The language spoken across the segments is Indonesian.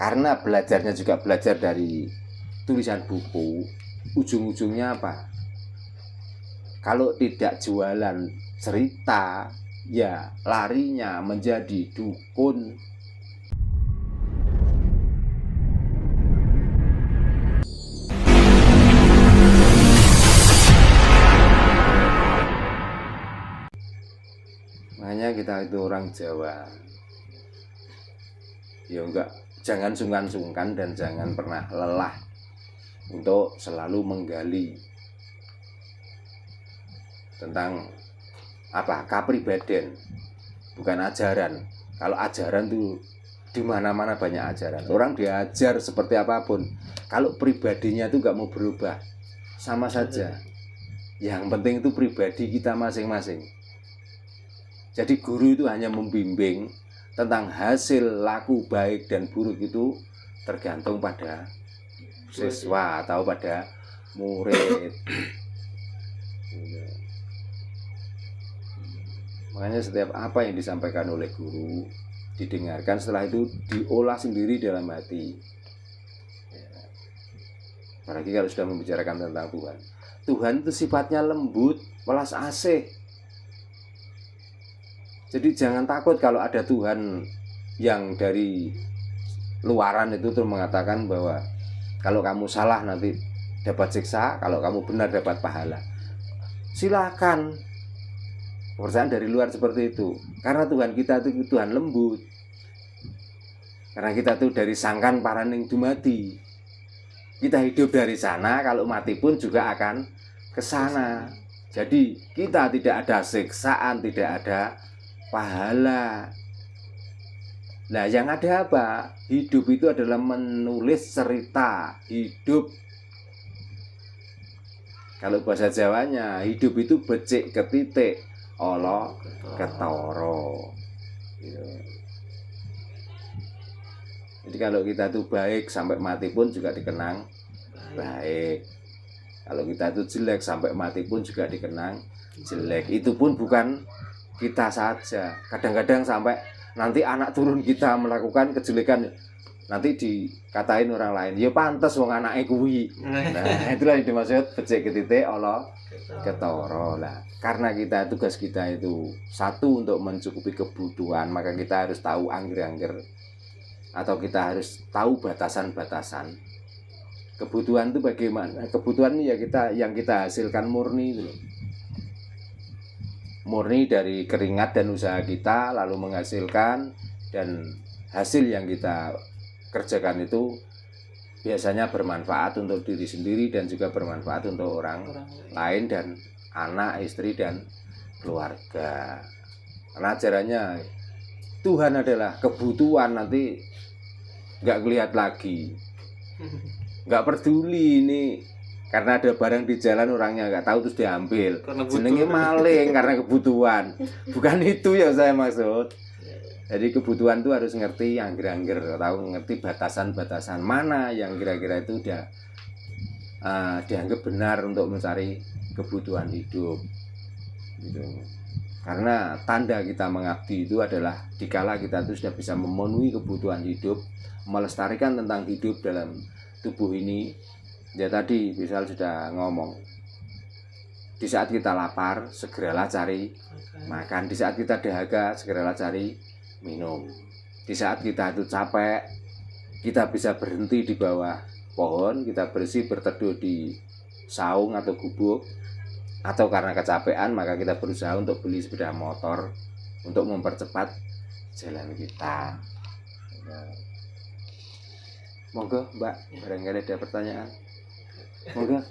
Karena belajarnya juga belajar dari tulisan buku, ujung-ujungnya apa? Kalau tidak jualan cerita, ya larinya menjadi dukun. Makanya kita itu orang Jawa, ya enggak, jangan sungkan-sungkan dan jangan pernah lelah untuk selalu menggali tentang apa, kepribadian, bukan ajaran. Kalau ajaran tuh di mana-mana banyak ajaran. Orang diajar seperti apapun, kalau pribadinya tuh nggak mau berubah, sama saja. Yang penting itu pribadi kita masing-masing. Jadi guru itu hanya membimbing tentang hasil laku baik dan buruk itu tergantung pada siswa atau pada murid. Makanya setiap apa yang disampaikan oleh guru didengarkan, setelah itu diolah sendiri dalam hati. Apalagi kalau sudah membicarakan tentang Tuhan. Tuhan itu sifatnya lembut, welas asih. Jadi jangan takut kalau ada Tuhan yang dari luaran itu terus mengatakan bahwa kalau kamu salah nanti dapat siksa, kalau kamu benar dapat pahala. Silakan. Kepercayaan dari luar seperti itu. Karena Tuhan kita itu Tuhan lembut. Karena kita itu dari sangkan paraning dumadi. Kita hidup dari sana, kalau mati pun juga akan ke sana. Jadi kita tidak ada siksaan, tidak ada pahala. Nah, yang ada apa? Hidup itu adalah menulis cerita hidup. Kalau bahasa Jawanya, hidup itu becik ketitik, olo ketoro. Jadi kalau kita itu baik sampai mati pun juga dikenang baik. Kalau kita itu jelek sampai mati pun juga dikenang jelek. Itu pun bukan kita saja. Kadang-kadang sampai nanti anak turun kita melakukan kejelekan, nanti dikatain orang lain, ya pantas wong anake kuwi. Nah, itulah yang dimaksud becik ketitik ala ketara. Lah, karena kita tugas kita itu satu untuk mencukupi kebutuhan, maka kita harus tahu angger-angger atau kita harus tahu batasan-batasan. Kebutuhan itu bagaimana? Kebutuhan ya kita yang kita hasilkan murni itu loh. Murni dari keringat dan usaha kita, lalu menghasilkan, dan hasil yang kita kerjakan itu biasanya bermanfaat untuk diri sendiri dan juga bermanfaat untuk orang lain dan anak, istri, dan keluarga. Karena ajarannya Tuhan adalah kebutuhan, nanti nggak lihat lagi, nggak peduli ini. Karena ada barang di jalan orangnya nggak tahu terus diambil. Jenenge maling karena kebutuhan. Bukan itu yang saya maksud. Jadi kebutuhan itu harus ngerti angger-angger, tahu ngerti batasan-batasan mana yang kira-kira itu dianggap benar untuk mencari kebutuhan hidup. Gitu. Karena tanda kita mengabdi itu adalah dikala kita itu sudah bisa memenuhi kebutuhan hidup, melestarikan tentang hidup dalam tubuh ini. Ya tadi misal sudah ngomong, di saat kita lapar segeralah cari makan, di saat kita dahaga segeralah cari minum, di saat kita itu capek kita bisa berhenti di bawah pohon, kita bersih berteduh di saung atau gubuk, atau karena kecapean maka kita berusaha untuk beli sepeda motor untuk mempercepat jalan kita. Monggo Mbak, barangkali ada pertanyaan. Monggo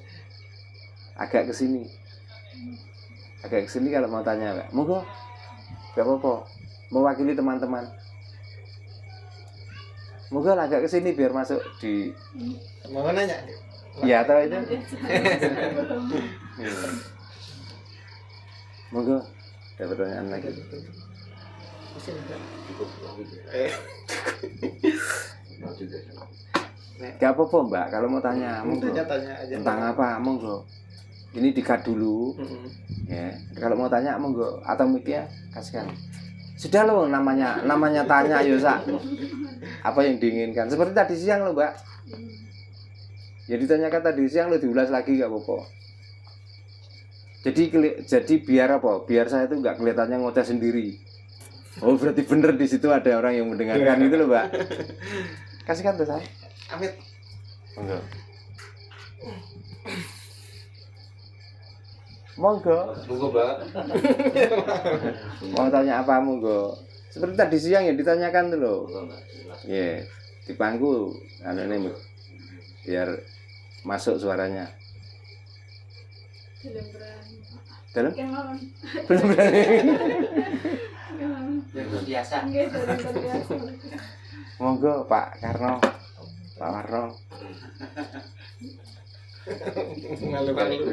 agak kesini kalau mau tanya Mbak. Monggo, gak apa-apa, mewakili teman-teman. Monggo agak kesini biar masuk di. Mau nanya? Ya atau itu. Monggo, ada pertanyaan lagi. Gak apa-apa Mbak, kalau mau tanya monggo. Tanya aja. Tentang apa monggo. Ini dikat dulu. Ya, kalau mau tanya monggo atau mic-nya kasihkan. Sudah loh, namanya tanya ayo Sak. Apa yang diinginkan? Seperti tadi siang loh, Mbak. Ya ditanyakan tadi siang lo diulas lagi gak apa-apa. Jadi biar apa? Biar saya itu nggak kelihatannya ngoceh sendiri. Oh berarti bener di situ ada orang yang mendengarkan gitu loh, Mbak. Kasihkan tuh saya. Amit. Enggak. Monggo. Monggo, Mbak. Mau tanya apa monggo? Seperti tadi siang yang ditanyakan tuh loh. Iya, di pangku ini biar masuk suaranya. Belum berani. Dalam? Kenalan. Belum berani. Yang biasa. Enggak, belum terbiasa. Monggo Pak Karno. Pak Warno. Malu-malu.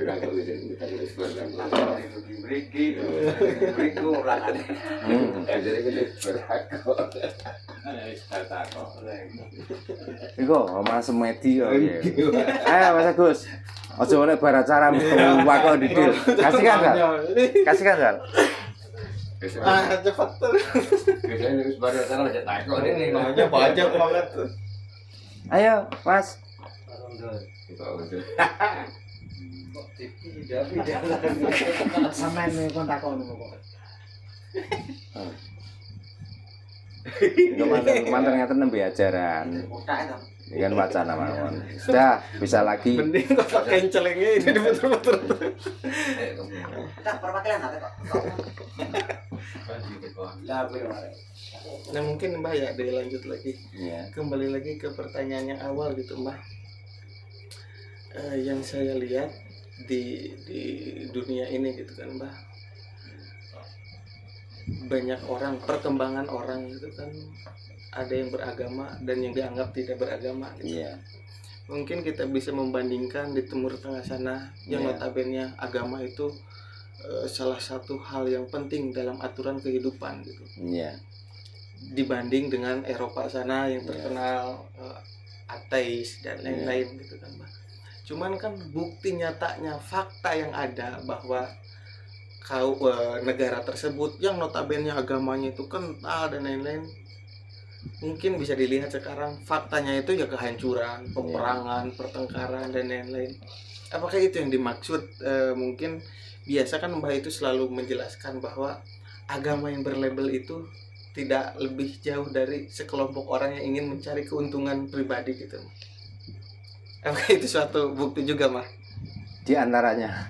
Iku Mas Semedi yo. Ayo Mas Agus. Aja oleh bar acara wakil didil. Kasihkan Sal. Kasihkan Sal. Cepat terus. Biasanya harus baru acara aja takut ini. Namanya banyak banget. Ayo Mas. Sampeyan nek kon takon kok. Mantan ngeten nembe ajaran. Ini kan wacana mawon. Sudah bisa lagi. Mending kok kencelengnya ini diputer-puter. Nah mungkin Mbah ya dilanjut lagi. Iya. Kembali lagi ke pertanyaan yang awal gitu Mbah. Yang saya lihat di dunia ini gitu kan Mbah, banyak orang, perkembangan orang gitu kan, ada yang beragama dan yang dianggap tidak beragama gitu. Iya. Mungkin kita bisa membandingkan di Timur Tengah sana yang Iya. notabene agama itu salah satu hal yang penting dalam aturan kehidupan gitu, Iya. dibanding dengan Eropa sana yang Iya. terkenal ateis dan lain-lain gitu kan Mbah. Cuman kan bukti nyatanya, fakta yang ada bahwa negara tersebut yang notabene agamanya itu kental dan lain-lain, mungkin bisa dilihat sekarang faktanya itu ya kehancuran, peperangan, pertengkaran dan lain-lain. Apakah itu yang dimaksud? Mungkin biasa kan Mbah itu selalu menjelaskan bahwa agama yang berlabel itu tidak lebih jauh dari sekelompok orang yang ingin mencari keuntungan pribadi gitu. Apakah itu suatu bukti juga Mah? Di antaranya.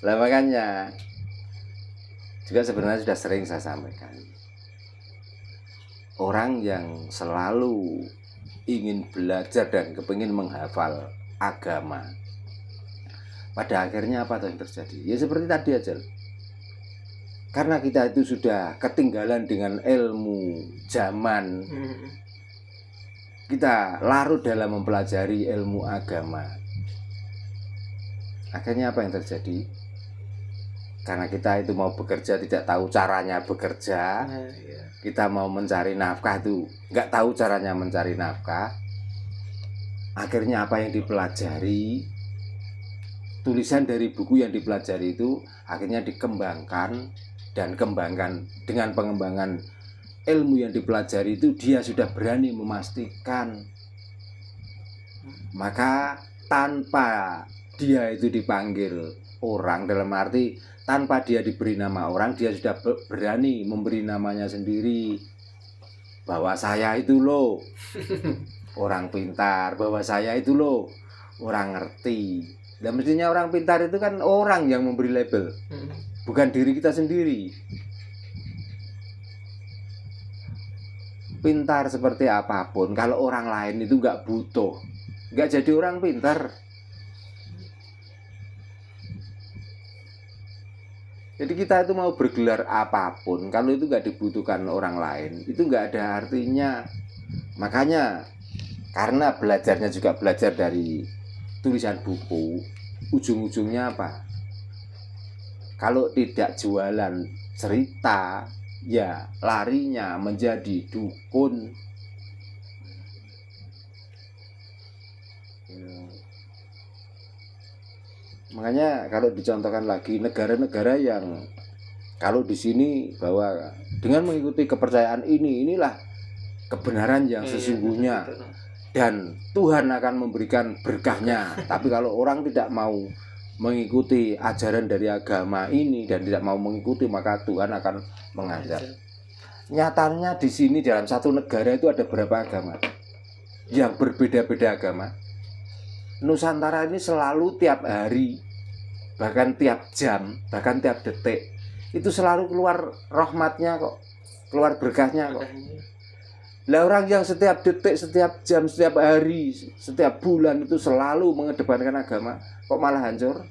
Lah makanya juga sebenarnya sudah sering saya sampaikan. Orang yang selalu ingin belajar dan kepingin menghafal agama, pada akhirnya apa yang terjadi? Ya seperti tadi aja. Karena kita itu sudah ketinggalan dengan ilmu zaman, kita larut dalam mempelajari ilmu agama. Akhirnya apa yang terjadi? Karena kita itu mau bekerja tidak tahu caranya bekerja, kita mau mencari nafkah itu nggak tahu caranya mencari nafkah. Akhirnya apa yang dipelajari, tulisan dari buku yang dipelajari itu akhirnya dikembangkan dan kembangkan dengan pengembangan ilmu yang dipelajari itu dia sudah berani memastikan. Maka tanpa dia itu dipanggil orang, dalam arti tanpa dia diberi nama orang, dia sudah berani memberi namanya sendiri, bahwa saya itu loh orang pintar, bahwa saya itu loh orang ngerti. Dan mestinya orang pintar itu kan orang yang memberi label, bukan diri kita sendiri. Pintar seperti apapun, kalau orang lain itu nggak butuh, nggak jadi orang pintar. Jadi kita itu mau bergelar apapun, kalau itu nggak dibutuhkan orang lain, itu nggak ada artinya. Makanya karena belajarnya juga belajar dari tulisan buku, ujung-ujungnya apa? Kalau tidak jualan cerita, ya larinya menjadi dukun. Makanya kalau dicontohkan lagi negara-negara yang Kalau di sini bahwa dengan mengikuti kepercayaan inilah kebenaran yang sesungguhnya dan Tuhan akan memberikan berkahnya. Tapi kalau orang tidak mau mengikuti ajaran dari agama ini dan tidak mau mengikuti, maka Tuhan akan mengazab. Nyatanya di sini dalam satu negara itu ada berapa agama yang berbeda-beda agama. Nusantara ini selalu tiap hari, bahkan tiap jam, bahkan tiap detik itu selalu keluar rahmatnya kok, keluar berkahnya kok. Lah orang yang setiap detik, setiap jam, setiap hari, setiap bulan itu selalu mengedepankan agama, kok malah hancur?